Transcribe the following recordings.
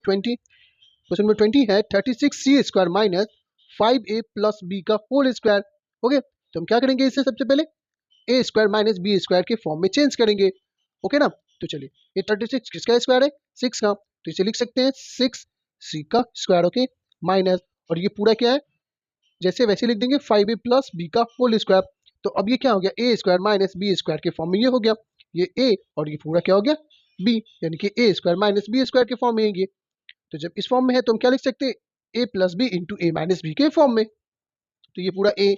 Question number 20 है 36c² minus 5a plus b का whole square. Okay, तो हम क्या करेंगे, इससे सबसे पहले a² माइनस b² के फॉर्म में चेंज करेंगे। ओके ना, तो चलिए, ये 36 किसका स्क्वायर है, 6 का, तो इसे लिख सकते हैं 6c का स्क्वायर। ओके, माइनस, और ये पूरा क्या है, जैसे वैसे लिख देंगे 5a प्लस b का होल स्क्वायर। तो अब ये क्या हो गया, a² माइनस b² के फॉर्म में ये हो गया, ये a और ये पूरा क्या हो गया b, यानी कि a² माइनस b² के फॉर्म में है ये। तो जब इस फॉर्म में है तो हम क्या लिख सकते हैं, a plus B into a minus B के फॉर्म में। तो ये पूरा a,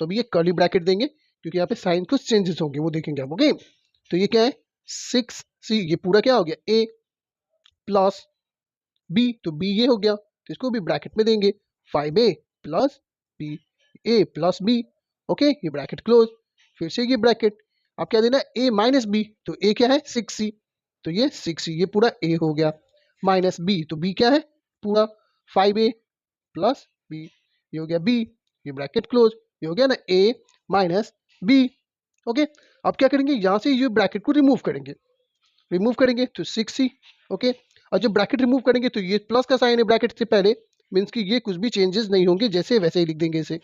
तो अभी ये कर्ली ब्रैकेट देंगे क्योंकि यहाँ पे साइन कुछ चेंजेस होंगे, वो देखेंगे हम। ओके, तो ये क्या है 6c, ये पूरा क्या हो गया a प्लस b, तो b ये हो गया, तो इसको भी ब्रैकेट में देंगे 5a plus b, a plus b। Okay, ये ब्रैकेट क्लोज, फिर से ये ब्रैकेट, अब क्या देना है a माइनस b, तो a क्या है 6c, तो ये 6c ये पूरा a हो गया, माइनस b, तो b क्या है पूरा 5a प्लस b, ये हो गया b, ये ब्रैकेट क्लोज, ये हो गया ना a माइनस b। ओके, अब क्या करेंगे, यहाँ से ये ब्रैकेट को रिमूव करेंगे तो 6c। ओके, और जब ब्रैकेट रिमूव करेंगे तो ये प्लस का साइन है ब्रैकेट से पहले, मीन्स कि ये कुछ भी चेंजेस नहीं होंगे, जैसे वैसे ही लिख देंगे इसे।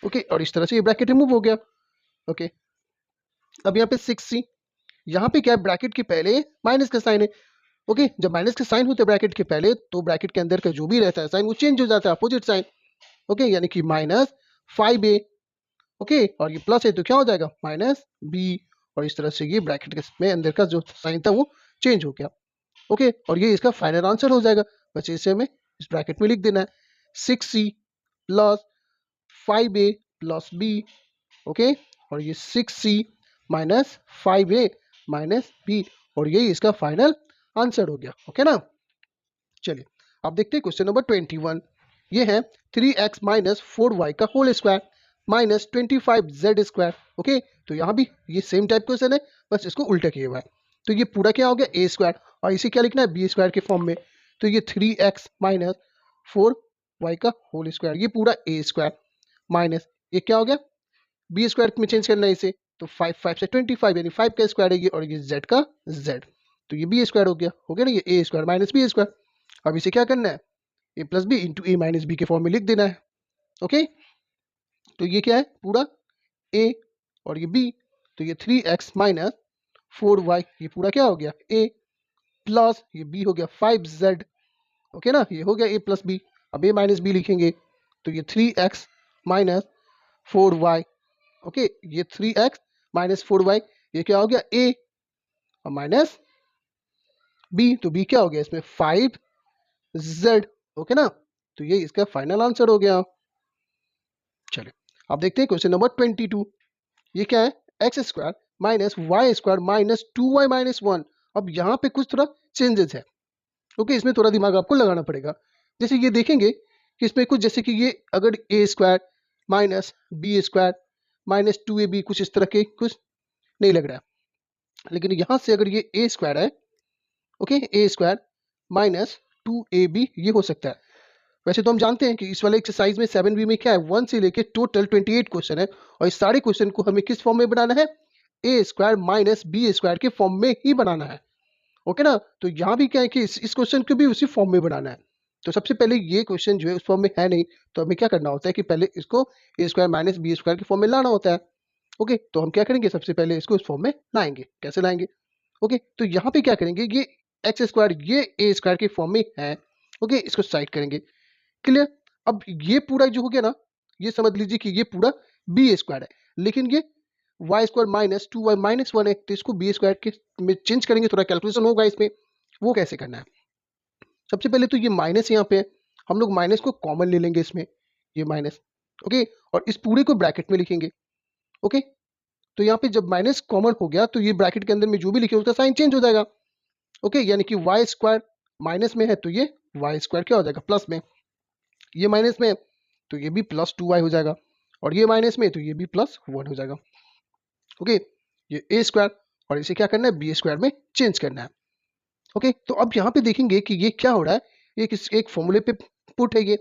ओके, और इस तरह से ये ब्रैकेट रिमूव हो गया। ओके, अब यहाँ पे 6c, यहाँ पे क्या है, ब्रैकेट के पहले माइनस का साइन है। ओके, जब माइनस का साइन होता है ब्रैकेट के पहले, तो ब्रैकेट के अंदर का जो भी रहता है साइन वो चेंज हो जाता है, अपोजिट साइन। ओके, यानी कि माइनस 5a। ओके, और ये प्लस है तो क्या हो जाएगा माइनस b, और इस तरह से ये ब्रैकेट में अंदर का जो साइन था वो चेंज हो गया। ओके, और ये इसका फाइनल आंसर हो जाएगा, बस इसे हमें इस ब्रैकेट में लिख देना है 6c plus 5a plus b। Okay, और ये 6c minus 5a minus b, और यही इसका फाइनल आंसर हो गया। ओके ना, चलिए अब देखते हैं क्वेश्चन नंबर 21। ये है 3x माइनस 4y का whole square minus 25z²। Okay, तो यहाँ भी ये सेम टाइप क्वेश्चन है, बस इसको उल्टा किया हुआ है। तो ये पूरा क्या हो गया a² और इसे क्या लिखना है b² के फॉर्म में। तो ये 3x माइनस 4y का होल स्क्वायर, ये पूरा a² माइनस ये क्या हो गया b² में चेंज करना है इसे, तो 5 से 25 यानी 5 का स्क्वायर है ये, और ये z का z, तो ये b² हो गया ना, ये a² माइनस b²। अब इसे क्या करना है, a plus B into a minus B के फॉर्म में लिख देना है। ओके, तो ये क्या है पूरा a और ये b, तो ये 3x माइनस 4y, ये पूरा क्या हो गया a प्लस ये b हो गया 5z। ओके ना, ये हो गया a प्लस b, अब a माइनस b लिखेंगे, तो ये 3x माइनस 4y। ओके, ये 3x माइनस 4y, ये क्या हो गया a और माइनस b, तो b क्या हो गया इसमें 5z। ओके ना, तो ये इसका फाइनल आंसर हो गया। चलिए अब देखते हैं क्वेश्चन नंबर 22। ये क्या है x² minus y² minus 2y minus 1। अब यहाँ पे कुछ थोड़ा चेंजेस है। ओके, इसमें थोड़ा दिमाग आपको लगाना पड़ेगा। जैसे ये देखेंगे कि इसमें कुछ, जैसे कि ये अगर a² minus b² minus 2ab, कुछ इस तरह के कुछ नहीं लग रहा है। लेकिन यहाँ से अगर ये a² है, ओके, a² माइनस 2ab ये हो सकता है। वैसे तो हम जानते हैं कि इस वाले एक्सरसाइज में 7b में क्या है, 1 से लेके टोटल 28 क्वेश्चन है, और इस सारे क्वेश्चन को हमें किस फॉर्म में बनाना है, a² माइनस b² के फॉर्म में ही बनाना है। ओके ना, तो यहाँ भी क्या है कि इस क्वेश्चन को भी उसी फॉर्म में बनाना है। तो सबसे पहले ये क्वेश्चन जो है उस फॉर्म में है नहीं, तो हमें क्या करना होता है कि पहले इसको a² माइनस b² के फॉर्म में लाना होता है। ओके, तो हम क्या करेंगे, सबसे पहले इसको इस फॉर्म में लाएंगे। कैसे लाएंगे, ओके, तो यहाँ पे क्या करेंगे, ये x² ये a² के फॉर्म में है। ओके, इसको साइड करेंगे, क्लियर। अब ये पूरा जो हो गया ना, ये समझ लीजिए कि ये पूरा b² है, लेकिन ये y² माइनस 2y माइनस 1 है, तो इसको b² के में चेंज करेंगे, थोड़ा कैलकुलेशन होगा इसमें। वो कैसे करना है, सबसे पहले तो ये माइनस यहाँ पे है, हम लोग माइनस को कॉमन ले लेंगे इसमें, ये माइनस। ओके, और इस पूरे को ब्रैकेट में लिखेंगे। ओके, तो यहाँ पे जब माइनस कॉमन हो गया तो ये ब्रैकेट के अंदर में जो भी लिखे उसका साइन चेंज हो जाएगा। ओके, यानी कि y² माइनस में है तो ये y² क्या हो जाएगा प्लस में, ये माइनस में तो ये भी प्लस 2y हो जाएगा, और ये माइनस में तो ये भी प्लस 1 हो जाएगा। ओके, ये a² और इसे क्या करना है b² में चेंज करना है। ओके, तो अब यहाँ पे देखेंगे कि ये क्या हो रहा है, ये एक फॉर्मूले पे पुट है ये,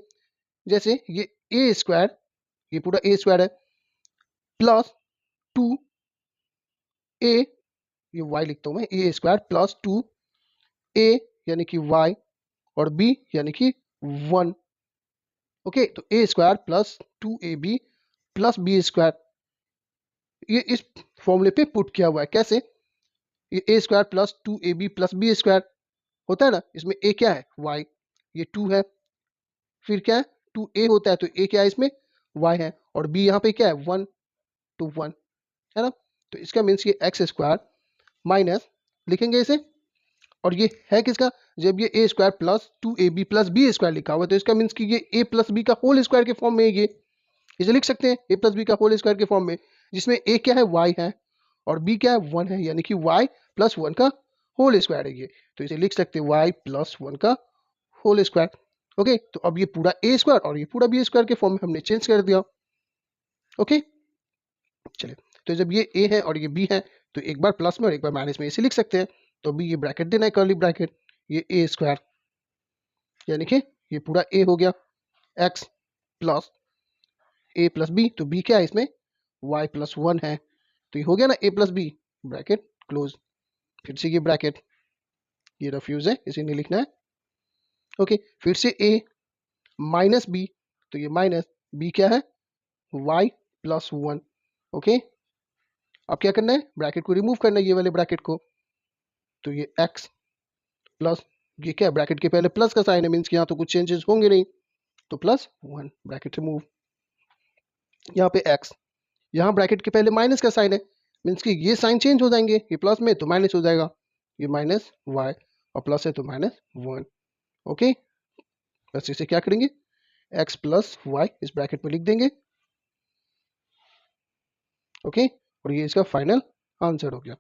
जैसे ये a², ये पूरा a² है प्लस 2a, ये y लिखता हूँ मैं, a² प्लस 2a यानी कि y और b यानी कि 1। ओके, तो A square plus 2ab plus B square, ये इस फॉर्मूले पे पुट किया हुआ है। कैसे? ये A square plus 2ab plus B square होता है ना, इसमें ए क्या है? y, ये 2 है, फिर क्या है? 2a होता है, तो a क्या है इसमें? y है, और b यहाँ पे क्या है? 1, तो 1 है ना। तो इसका मीन्स ये एक्स स्क्वायर माइनस, लिखेंगे इसे, और ये है किसका? जब ये A square plus 2ab plus B square लिखा हुआ है, तो इसका मीन्स कि ये a प्लस बी का होल स्क्वायर के फॉर्म में है। ये इसे लिख सकते हैं a प्लस बी का होल स्क्वायर के फॉर्म में, जिसमें a क्या है? y है, और b क्या है? 1 है, यानी कि y प्लस 1 का होल स्क्वायर है ये। तो इसे लिख सकते हैं y प्लस 1 का होल स्क्वायर। ओके, तो अब ये पूरा a स्क्वायर और ये पूरा b स्क्वायर के फॉर्म में हमने चेंज कर दिया। ओके, चलिए, तो जब ये a है और ये b है, तो एक बार प्लस में और एक बार माइनस में इसे लिख सकते हैं। तो अभी ये ब्रैकेट देना है, कर्ली ब्रैकेट, ये a स्क्वायर यानी कि ये पूरा a हो गया, x plus a plus b, तो b क्या है इसमें? y प्लस 1 है, तो ये हो गया ना a plus B, bracket close. फिर से ये ब्रैकेट, ये रफ्यूज है, इसे नहीं लिखना है। ओके, फिर से a माइनस b, तो ये माइनस b क्या है? y plus 1। ओके, अब क्या करना है? ब्रैकेट को रिमूव करना है, ये वाले ब्रैकेट को, तो ये x प्लस, ये क्या है? ब्रैकेट के पहले प्लस का साइन है, मीन्स कि यहाँ तो कुछ चेंजेस होंगे नहीं, तो प्लस 1, ब्रैकेट रिमूव। यहाँ पे x, यहाँ ब्रैकेट के पहले माइनस का साइन है, मीन्स कि ये साइन चेंज हो जाएंगे, ये प्लस में तो माइनस हो जाएगा, ये माइनस y, और प्लस है तो माइनस 1। ओके, बस इसे क्या करेंगे? x प्लस y इस ब्रैकेट में लिख देंगे। ओके, और ये इसका फाइनल आंसर हो गया।